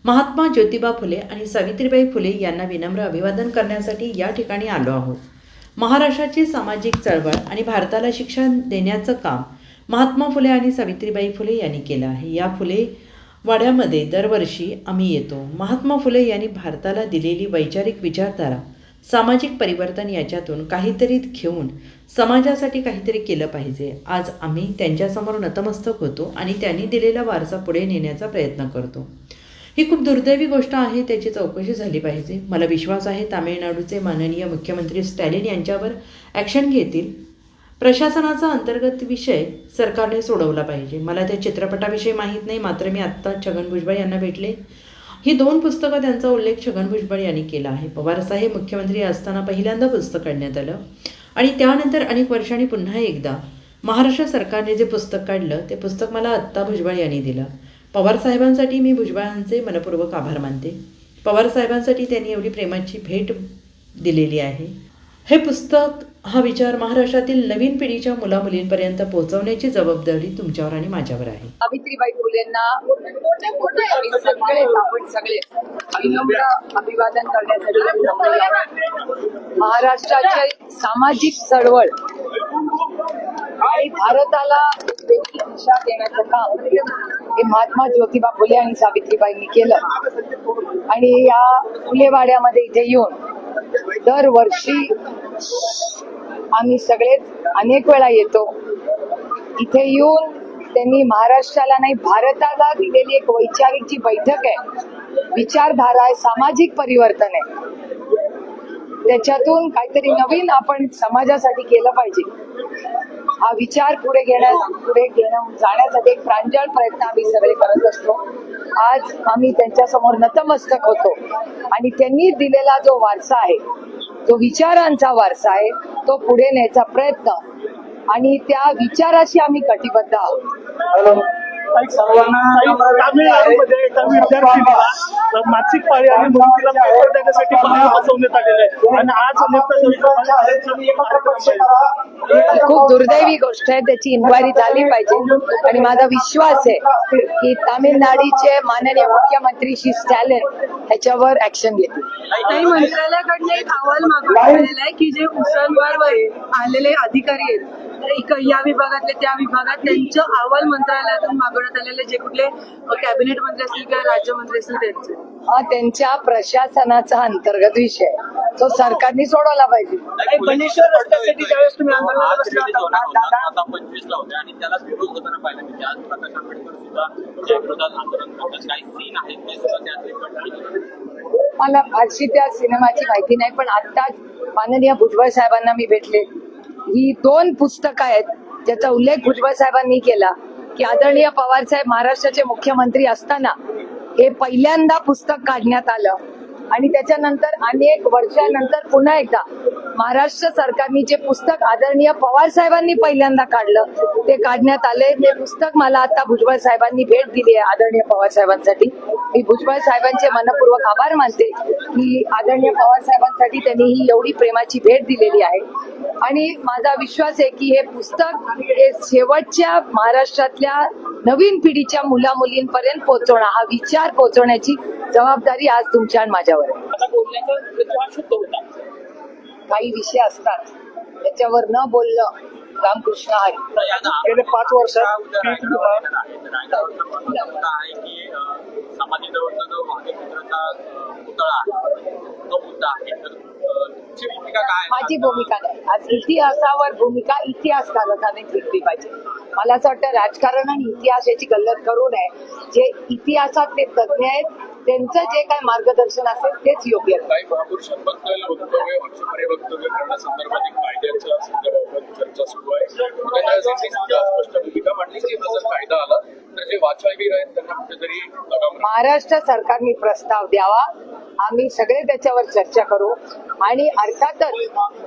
महात्मा ज्योतिबा फुले आणि सावित्रीबाई फुले यांना विनम्र अभिवादन करण्यासाठी या ठिकाणी आलो आहोत. महाराष्ट्राची सामाजिक चळवळ आणि भारताला शिक्षण देण्याचं काम महात्मा फुले आणि सावित्रीबाई फुले यांनी केलं आहे. या फुले वाड्यामध्ये दरवर्षी आम्ही येतो. महात्मा फुले यांनी भारताला दिलेली वैचारिक विचारधारा, सामाजिक परिवर्तन याच्यातून काहीतरी घेऊन समाजासाठी काहीतरी केलं पाहिजे. आज आम्ही त्यांच्यासमोर नतमस्तक होतो आणि त्यांनी दिलेला वारसा पुढे नेण्याचा प्रयत्न करतो. ही खूप दुर्दैवी गोष्ट आहे, त्याची चौकशी झाली पाहिजे. मला विश्वास आहे तामिळनाडूचे माननीय मुख्यमंत्री स्टॅलिन यांच्यावर ॲक्शन घेतील. प्रशासनाचा अंतर्गत विषय सरकारने सोडवला पाहिजे. मला त्या चित्रपटाविषयी माहीत नाही, मात्र मी आत्ता छगन भुजबळ यांना भेटले. ही 2 पुस्तकं त्यांचा उल्लेख छगन भुजबळ यांनी केला आहे. पवारसाहेब मुख्यमंत्री असताना पहिल्यांदा पुस्तक काढण्यात आलं आणि त्यानंतर अनेक वर्षांनी पुन्हा एकदा महाराष्ट्र सरकारने जे पुस्तक काढलं ते पुस्तक मला आत्ता भुजबळ यांनी दिलं. पवारसाहेबांसाठी मी भुजबळांचे मनपूर्वक आभार मानते. पवारसाहेबांसाठी त्यांनी एवढी प्रेमाची भेट दिलेली आहे. हे पुस्तक, हा विचार महाराष्ट्रातील नवीन पिढीच्या मुलामुलींपर्यंत पोहोचवण्याची जबाबदारी तुमच्यावर आणि माझ्यावर आहे. सावित्रीबाई फुलेंना आपण सगळे विनम्र अभिवादन करण्यासाठी महाराष्ट्राची सामाजिक चळवळ आणि भारताला वेगळी दिशा देण्याचं काम हे महात्मा ज्योतिबा फुले आणि सावित्रीबाईंनी केलं. आणि या फुलेवाड्यामध्ये इथे येऊन दरवर्षी आम्ही सगळेच अनेक वेळा येतो. इथे येऊन त्यांनी महाराष्ट्राला नाही भारताला दिलेली एक वैचारिक जी बैठक आहे, विचारधारा आहे, सामाजिक परिवर्तन आहे, त्याच्यातून काहीतरी नवीन आपण समाजासाठी केलं पाहिजे. हा विचार पुढे घेणं जाण्यासाठी एक प्रांजळ प्रयत्न आम्ही सगळे करत असतो. आज आम्ही त्यांच्यासमोर नतमस्तक होतो आणि त्यांनी दिलेला जो वारसा आहे, जो विचारांचा वारसा आहे, तो पुढे न्यायचा प्रयत्न आणि त्या विचाराशी आम्ही कटिबद्ध आहोत. तामिळनाडूमध्ये एका विद्यार्थिनीला मासिक पाळी आणि मुलीला पेपर देण्यासाठी बाहेर बसवण्यात आलेलं आहे आणि आज खूप दुर्दैवी गोष्ट आहे, त्याची इन्क्वायरी झाली पाहिजे आणि माझा विश्वास आहे की तामिळनाडूचे माननीय मुख्यमंत्री श्री स्टॅलिन ह्याच्यावर ऍक्शन घेतील. काही मंत्रालयाकडनं एक अहवाल मागवण्यात आलेला आहे की जे उसनवर आलेले अधिकारी आहेत या विभागातले त्या विभागात, त्यांचं अहवाल मंत्रालयातून मागवण्यात आलेले, जे कुठले कॅबिनेट मंत्री असतील किंवा राज्यमंत्री असतील त्यांचे. हा त्यांच्या प्रशासनाचा अंतर्गत विषय, तो सरकारने सोडवला पाहिजे. बनेश्वर रस्त्यासाठी ज्यावेळेस तुम्ही आंदोलनाला बसला होता, 25 ला होते आणि त्याला विरोध होताना पाहिलं की आज प्रकाश आंबेडकर सुद्धा त्या विरोधात आंदोलन करतात. काही सीन आहेत ते सुद्धा त्यात मला फारशी त्या सिनेमाची माहिती नाही, पण आत्ताच माननीय भुजबळ साहेबांना मी भेटले. ही 2 पुस्तकं आहेत ज्याचा उल्लेख भुजबळ साहेबांनी केला की आदरणीय पवार साहेब महाराष्ट्राचे मुख्यमंत्री असताना हे पहिल्यांदा पुस्तक काढण्यात आलं आणि त्याच्यानंतर अनेक वर्षानंतर पुन्हा एकदा महाराष्ट्र सरकारने जे पुस्तक आदरणीय पवार साहेबांनी पहिल्यांदा काढलं ते काढण्यात आले. ते पुस्तक मला आता भुजबळ साहेबांनी भेट दिली आहे आदरणीय पवार साहेबांसाठी. मी भुजबळ साहेबांचे मनपूर्वक आभार मानते की आदरणीय पवार साहेबांसाठी त्यांनी ही एवढी प्रेमाची भेट दिलेली आहे. आणि माझा विश्वास आहे की हे पुस्तक हे शेवटच्या महाराष्ट्रातल्या नवीन पिढीच्या मुला मुलींपर्यंत पोहोचवणं, हा विचार पोहोचवण्याची जबाबदारी आज तुमच्या आणि माझ्यावर आहे. काही विषय असतात त्याच्यावर न बोलणं रामकृष्ण हरी. गेले 5 वर्षात सामाजिक जवळचा जो पुतळा तो मुद्दा आहे, तर तुमची भूमिका काय? माझी भूमिका नाही. आज इतिहासावर भूमिका इतिहासकारांनी घेतली पाहिजे. मला असं वाटतं राजकारण आणि इतिहास याची गल्लत करू नये. जे इतिहासात ते तज्ञ आहेत त्यांचं जे काय मार्गदर्शन असेल तेच योग्य आहे. काही महापुरुषांबद्दल वक्तव्य, वर्षभरे वक्तव्य करण्यासंदर्भात एक कायद्याच्या संदर्भात चर्चा सुरू आहे. स्पष्ट भूमिका मांडली की जर कायदा आला तर जे वाचवावीर आहेत त्यांना कुठेतरी महाराष्ट्र सरकारने प्रस्ताव द्यावा, आम्ही सगळे त्याच्यावर चर्चा करू आणि अर्थातच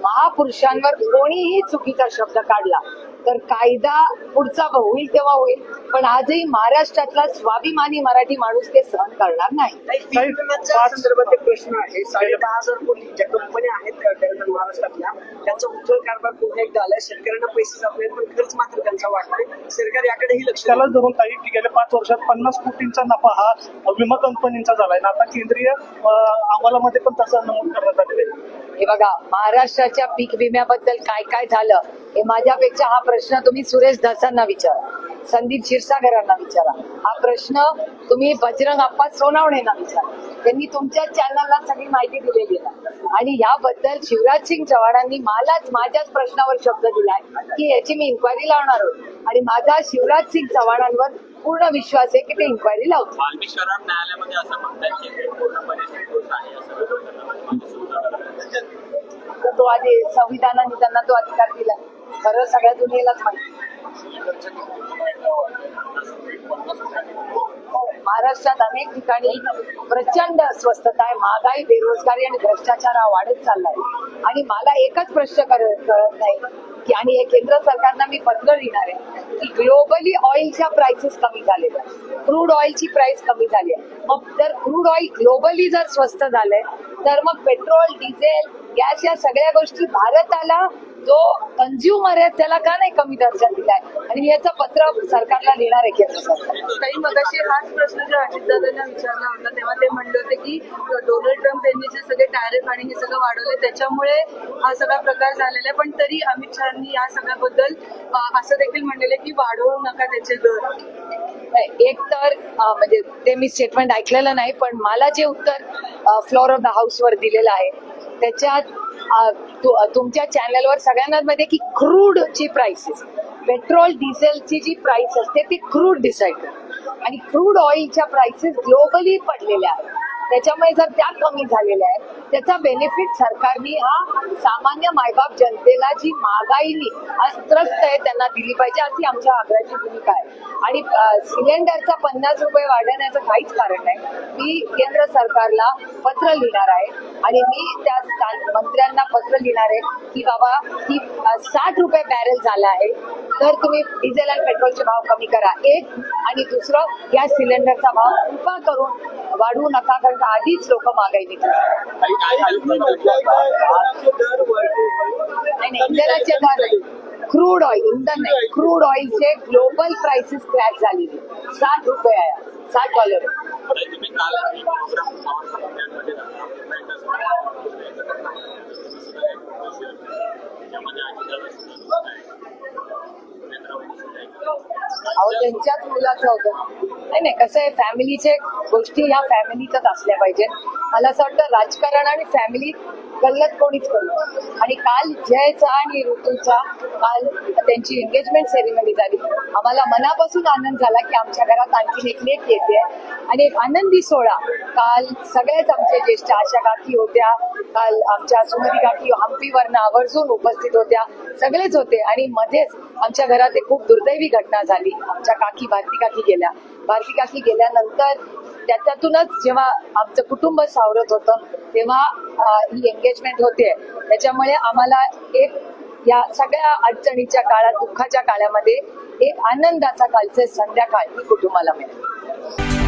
महापुरुषांवर कोणीही चुकीचा शब्द काढला तर कायदा पुढचा होईल तेव्हा होईल, पण आजही महाराष्ट्रातला स्वाभिमानी मराठी माणूस ते सहन करणार नाही. काही संदर्भात एक प्रश्न आहे. 10,500 कोटी ज्या कंपन्या आहेत त्या महाराष्ट्रातल्या त्यांचा उज्ज्वल कारभार पुन्हा एकदा आलाय. शेतकऱ्यांना पैसे जात नाहीत पण खर्च मात्र त्यांचा वाढतोय. सरकार याकडेही लक्ष त्याला धरून काही की गेल्या 5 वर्षात 50 कोटींचा नफा हा विमा कंपनींचा झालाय ना. आता केंद्रीय अहवालामध्ये पण तसं नमूद करण्यात आलेलं आहे. हे बघा, महाराष्ट्राच्या पीक विम्याबद्दल काय काय झालं हे माझ्यापेक्षा हा प्रश्न तुम्ही सुरेश धसांना विचारा, संदीप क्षीरसागरांना विचारा. हा प्रश्न तुम्ही बजरंग अप्पा सोनावणेंना विचारा. त्यांनी तुमच्या चॅनलला सगळी माहिती दिलेली आहे. आणि याबद्दल शिवराज सिंग चव्हाणांनी माझ्याच प्रश्नावर शब्द दिलाय की याची मी इन्क्वायरी लावणार आहोत. आणि माझा शिवराज सिंग चव्हाणांवर पूर्ण विश्वास आहे की ते इन्क्वायरी लावतील. वाल्मिक शहरात न्यायालयामध्ये असं म्हणतात की हे पूर्णपणे निर्दोष आहे असं तर तो आधी संविधानाने त्यांना तो अधिकार दिला. खरं सगळ्या दुनियेलाच माहिती. महाराष्ट्रात अनेक ठिकाणी प्रचंड अस्वस्थता आहे, महागाई, बेरोजगारी आणि भ्रष्टाचार हा वाढत चाललाय. आणि मला एकच प्रश्न कळत नाही की, आणि हे केंद्र सरकारला मी पत्र लिहिणार आहे की ग्लोबली ऑइलच्या प्राइसेस कमी झालेल्या, क्रूड ऑइलची प्राइस कमी झाली आहे. मग जर क्रूड ऑइल ग्लोबली जर स्वस्त झालंय तर मग पेट्रोल, डिझेल, गॅस या सगळ्या गोष्टी भारताला जो कंझ्युमर आहे त्याला का नाही कमी दर्जा दिलाय. आणि मी याचं पत्र सरकारला लिहिणार आहे केंद्र सरकार. काही मगाशी हाच प्रश्न जर अजितदादांना विचारला होता तेव्हा ते म्हणले होते की डोनाल्ड ट्रम्प यांनी जे सगळे टॅरिफ आणि हे सगळं वाढवले त्याच्यामुळे हा सगळा प्रकार झालेला आहे. पण तरी अमित शहानी या सगळ्याबद्दल असं देखील म्हणलेलं की वाढवू नका त्याचे दर. एक तर म्हणजे ते मी स्टेटमेंट ऐकलेलं नाही, पण मला जे उत्तर फ्लोअर ऑफ द हाऊस वर दिलेलं आहे त्याच्यात तुमच्या चॅनलवर सगळ्यांना मध्ये की क्रूड ची प्राइसेस, पेट्रोल डिझेलची जी प्राइस असते ती क्रूड डिसाईड करते. आणि क्रूड ऑइलच्या प्राइसेस ग्लोबली पडलेल्या आहेत. त्याच्यामुळे जर त्या कमी झालेल्या आहेत त्याचा बेनिफिट सरकारने हा सामान्य मायबाप जनतेला जी महागाईनी आज त्रस्त आहे त्यांना दिली पाहिजे अशी आमच्या आग्रहाची भूमिका आहे. आणि सिलेंडरचा 50 रुपये वाढवण्याचं काहीच कारण नाही. मी केंद्र सरकारला पत्र लिहिणार आहे आणि मी त्या मंत्र्यांना पत्र लिहिणार आहे की बाबा की 60 रुपये बॅरेल झाला आहे तर तुम्ही डिझेल आणि पेट्रोलचे भाव कमी करा. एक आणि दुसरं गॅस सिलेंडरचा भाव कृपा करून वाढवू नका, कारण आधीच लोक महागाई नाही. इंधनाचे दर नाही, क्रूड ऑइल, इंधन नाही, क्रूड ऑइलचे ग्लोबल प्राइसेस क्रॅश झालेली 60 रुपये आहे, $60. तुम्ही काल अहो त्यांच्याच मुलाचं होतं. नाही कसं आहे, फॅमिलीचे गोष्टी ह्या फॅमिलीतच असल्या पाहिजेत. मला असं वाटतं राजकारण आणि फॅमिली गल्लत कोणीच करू. आणि काल जयचा आणि ऋतूचा काल त्यांची एंगेजमेंट सेरेमनी झाली. आम्हाला मनापासून आनंद झाला की आमच्या घरात आणखी एक लेक येते आणि एक आनंदी सोहळा. काल सगळेच आमचे ज्येष्ठ आशा काकी होत्या, काल आमच्या सुमती काकी हम्पीवरनं आवर्जून उपस्थित होत्या, सगळेच होते. आणि मध्येच आमच्या घरात एक खूप दुर्दैवी घटना झाली. आमच्या काकी भारती काकी गेल्या. भारती काकी गेल्यानंतर त्याच्यातूनच जेव्हा आमचं कुटुंब सावरत होतं तेव्हा ही एंगेजमेंट होते. त्याच्यामुळे आम्हाला एक या सगळ्या अडचणीच्या काळात, दुःखाच्या काळामध्ये एक आनंदाचा कालचे संध्याकाळ ही कुटुंबाला मिळाली.